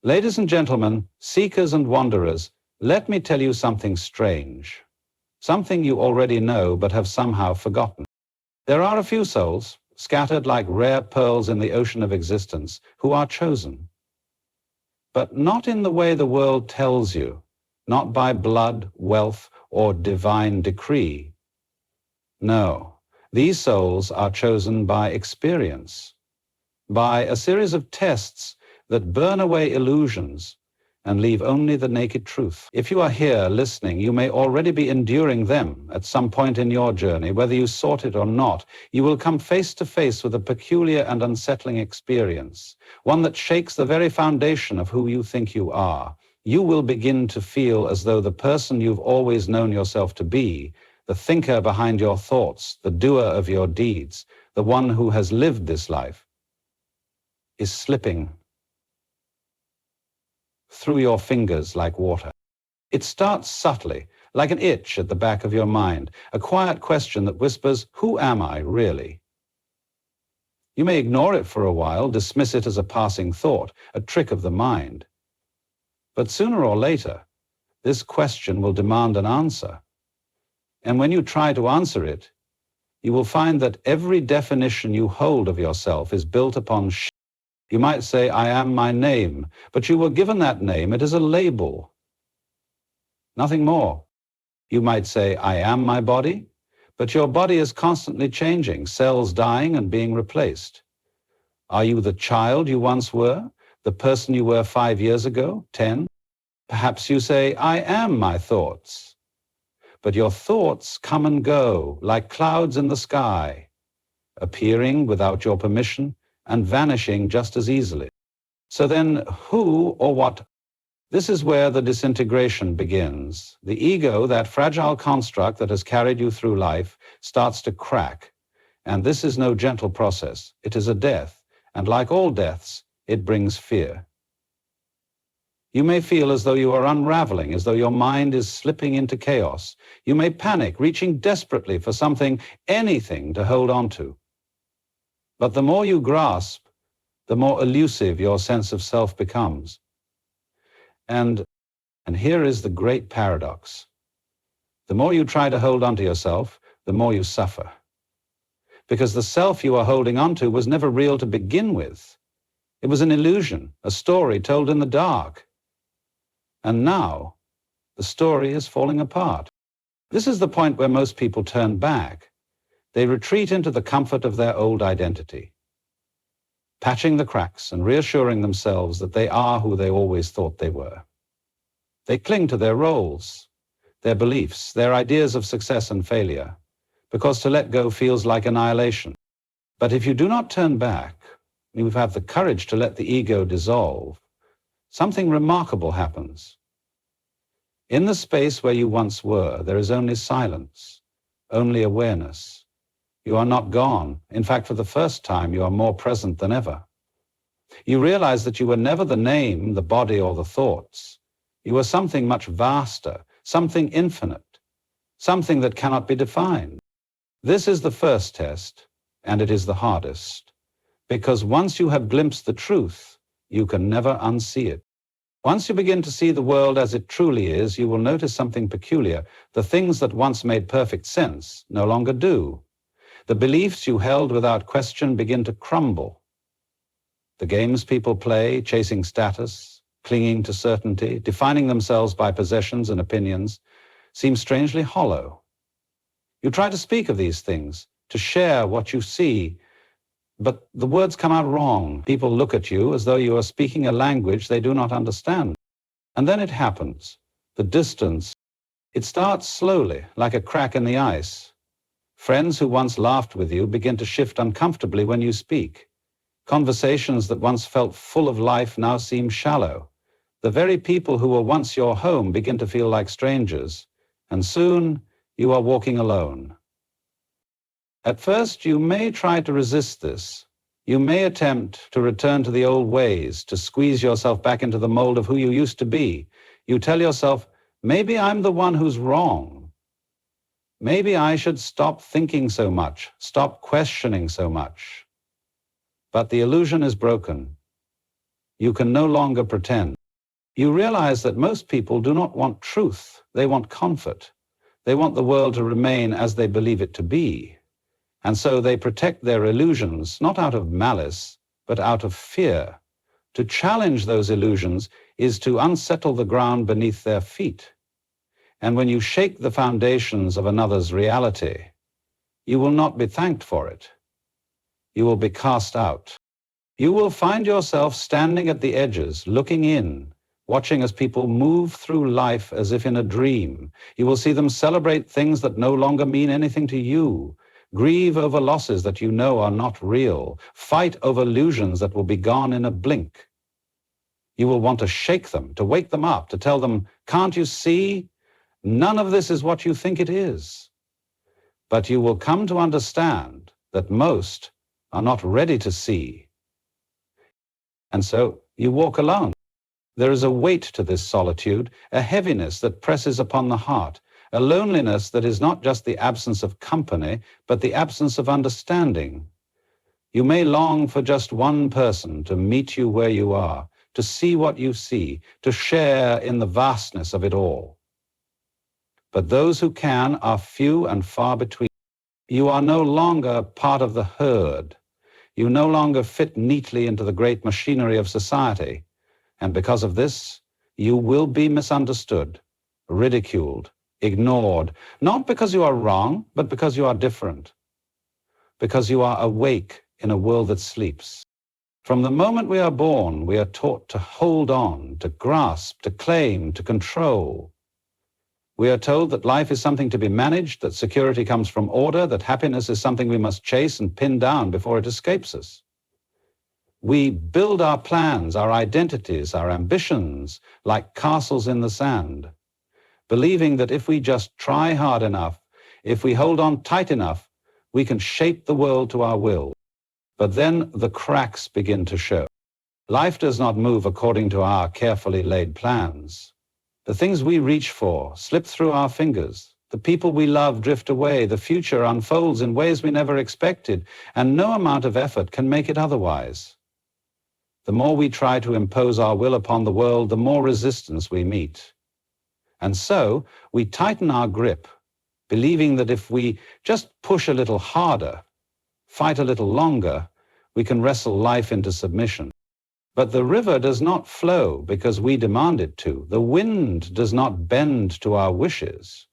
Ladies and gentlemen, seekers and wanderers, let me tell you something strange. Something you already know but have somehow forgotten. There are a few souls, scattered like rare pearls in the ocean of existence, who are chosen. But not in the way the world tells you, not by blood, wealth, or divine decree. No, these souls are chosen by experience, by a series of tests that burn away illusions and leave only the naked truth. If you are here listening, you may already be enduring them at some point in your journey, whether you sought it or not. You will come face to face with a peculiar and unsettling experience, one that shakes the very foundation of who you think you are. You will begin to feel as though the person you've always known yourself to be, the thinker behind your thoughts, the doer of your deeds, the one who has lived this life, is slipping through your fingers like water. It starts subtly, like an itch at the back of your mind, a quiet question that whispers, "Who am I, really?" You may ignore it for a while, dismiss it as a passing thought, a trick of the mind. But sooner or later, this question will demand an answer. And when you try to answer it, you will find that every definition you hold of yourself is built upon You might say, "I am my name," but you were given that name. It is a label, nothing more. You might say, "I am my body," but your body is constantly changing, cells dying and being replaced. Are you the child you once were, the person you were 5 years ago, 10? Perhaps you say, "I am my thoughts." But your thoughts come and go like clouds in the sky, appearing without your permission and vanishing just as easily. So then, who or what? This is where the disintegration begins. The ego, that fragile construct that has carried you through life, starts to crack. And this is no gentle process. It is a death, and like all deaths, it brings fear. You may feel as though you are unraveling, as though your mind is slipping into chaos. You may panic, reaching desperately for something, anything to hold on to. But the more you grasp, the more elusive your sense of self becomes. And here is the great paradox. The more you try to hold on to yourself, the more you suffer. Because the self you are holding on to was never real to begin with. It was an illusion, a story told in the dark. And now, the story is falling apart. This is the point where most people turn back. They retreat into the comfort of their old identity, patching the cracks and reassuring themselves that they are who they always thought they were. They cling to their roles, their beliefs, their ideas of success and failure, because to let go feels like annihilation. But if you do not turn back, you have the courage to let the ego dissolve, something remarkable happens. In the space where you once were, there is only silence, only awareness. You are not gone. In fact, for the first time, you are more present than ever. You realize that you were never the name, the body, or the thoughts. You were something much vaster, something infinite, something that cannot be defined. This is the first test, and it is the hardest, because once you have glimpsed the truth, you can never unsee it. Once you begin to see the world as it truly is, you will notice something peculiar. The things that once made perfect sense no longer do. The beliefs you held without question begin to crumble. The games people play, chasing status, clinging to certainty, defining themselves by possessions and opinions, seem strangely hollow. You try to speak of these things, to share what you see, but the words come out wrong. People look at you as though you are speaking a language they do not understand. And then it happens. The distance, it starts slowly, like a crack in the ice. Friends who once laughed with you begin to shift uncomfortably when you speak. Conversations that once felt full of life now seem shallow. The very people who were once your home begin to feel like strangers, and soon you are walking alone. At first, you may try to resist this. You may attempt to return to the old ways, to squeeze yourself back into the mold of who you used to be. You tell yourself, "Maybe I'm the one who's wrong. Maybe I should stop thinking so much, stop questioning so much." But the illusion is broken. You can no longer pretend. You realize that most people do not want truth. They want comfort. They want the world to remain as they believe it to be. And so they protect their illusions, not out of malice, but out of fear. To challenge those illusions is to unsettle the ground beneath their feet. And when you shake the foundations of another's reality, you will not be thanked for it. You will be cast out. You will find yourself standing at the edges, looking in, watching as people move through life as if in a dream. You will see them celebrate things that no longer mean anything to you, grieve over losses that you know are not real, fight over illusions that will be gone in a blink. You will want to shake them, to wake them up, to tell them, can't you see? None of this is what you think it is. But you will come to understand that most are not ready to see. And so you walk alone. There is a weight to this solitude, a heaviness that presses upon the heart, a loneliness that is not just the absence of company, but the absence of understanding. You may long for just one person to meet you where you are, to see what you see, to share in the vastness of it all. But those who can are few and far between. You are no longer part of the herd. You no longer fit neatly into the great machinery of society. And because of this, you will be misunderstood, ridiculed, ignored, not because you are wrong, but because you are different, because you are awake in a world that sleeps. From the moment we are born, we are taught to hold on, to grasp, to claim, to control. We are told that life is something to be managed, that security comes from order, that happiness is something we must chase and pin down before it escapes us. We build our plans, our identities, our ambitions like castles in the sand, believing that if we just try hard enough, if we hold on tight enough, we can shape the world to our will. But then the cracks begin to show. Life does not move according to our carefully laid plans. The things we reach for slip through our fingers. The people we love drift away. The future unfolds in ways we never expected, and no amount of effort can make it otherwise. The more we try to impose our will upon the world, the more resistance we meet. And so we tighten our grip, believing that if we just push a little harder, fight a little longer, we can wrestle life into submission. But the river does not flow because we demand it to. The wind does not bend to our wishes.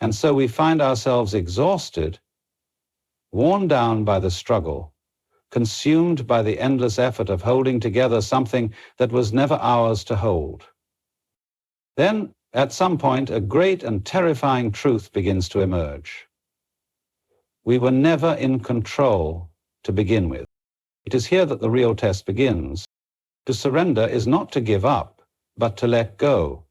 And so we find ourselves exhausted, worn down by the struggle, consumed by the endless effort of holding together something that was never ours to hold. Then, at some point, a great and terrifying truth begins to emerge. We were never in control to begin with. It is here that the real test begins. To surrender is not to give up, but to let go,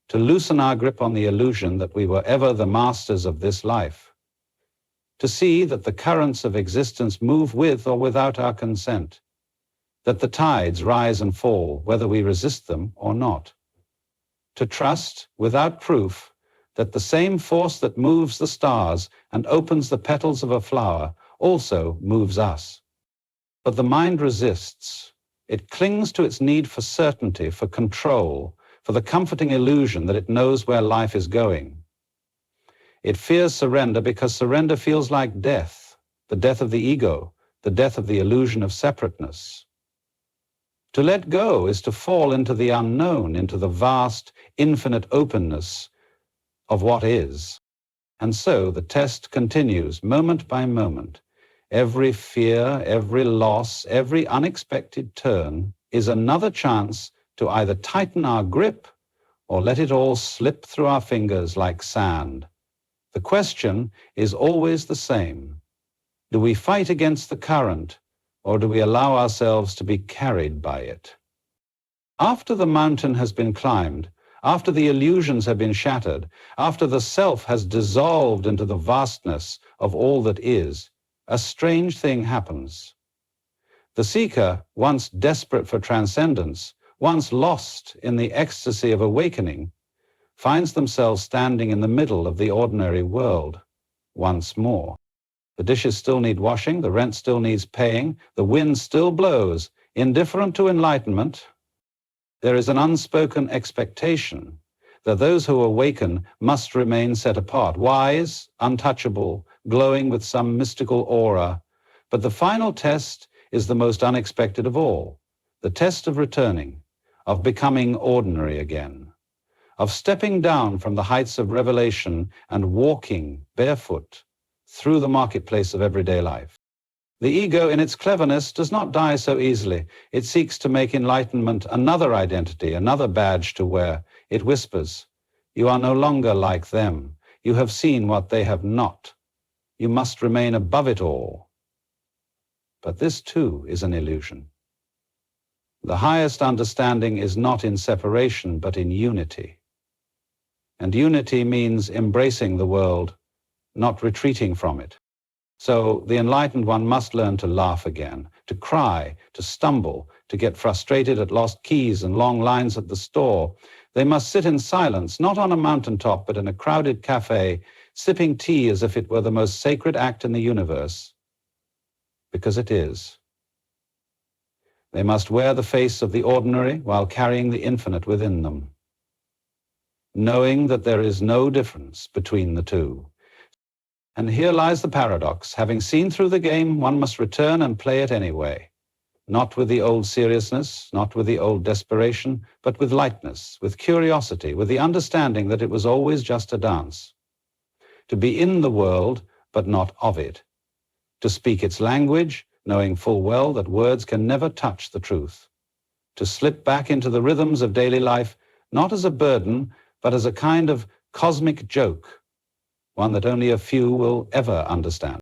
to loosen our grip on the illusion that we were ever the masters of this life, to see that the currents of existence move with or without our consent, that the tides rise and fall whether we resist them or not, to trust, without proof, that the same force that moves the stars and opens the petals of a flower also moves us. But the mind resists. It clings to its need for certainty, for control, for the comforting illusion that it knows where life is going. It fears surrender because surrender feels like death, the death of the ego, the death of the illusion of separateness. To let go is to fall into the unknown, into the vast, infinite openness of what is. And so the test continues, moment by moment. Every fear, every loss, every unexpected turn is another chance to either tighten our grip or let it all slip through our fingers like sand. The question is always the same. Do we fight against the current, or do we allow ourselves to be carried by it? After the mountain has been climbed, after the illusions have been shattered, after the self has dissolved into the vastness of all that is, a strange thing happens. The seeker, once desperate for transcendence, once lost in the ecstasy of awakening, finds themselves standing in the middle of the ordinary world once more. The dishes still need washing, the rent still needs paying, the wind still blows Indifferent to enlightenment, there is an unspoken expectation that those who awaken must remain set apart, wise, untouchable, glowing with some mystical aura. But the final test is the most unexpected of all, the test of returning, of becoming ordinary again, of stepping down from the heights of revelation and walking barefoot through the marketplace of everyday life. The ego, in its cleverness, does not die so easily. It seeks to make enlightenment another identity, another badge to wear. It whispers, "You are no longer like them. You have seen what they have not. You must remain above it all." But this too is an illusion. The highest understanding is not in separation, but in unity. And unity means embracing the world, not retreating from it. So the enlightened one must learn to laugh again, to cry, to stumble, to get frustrated at lost keys and long lines at the store. They must sit in silence, not on a mountaintop, but in a crowded cafe, sipping tea as if it were the most sacred act in the universe, because it is. They must wear the face of the ordinary while carrying the infinite within them, knowing that there is no difference between the two. And here lies the paradox. Having seen through the game, one must return and play it anyway. Not with the old seriousness, not with the old desperation, but with lightness, with curiosity, with the understanding that it was always just a dance. To be in the world, but not of it. To speak its language, knowing full well that words can never touch the truth. To slip back into the rhythms of daily life, not as a burden, but as a kind of cosmic joke, one that only a few will ever understand.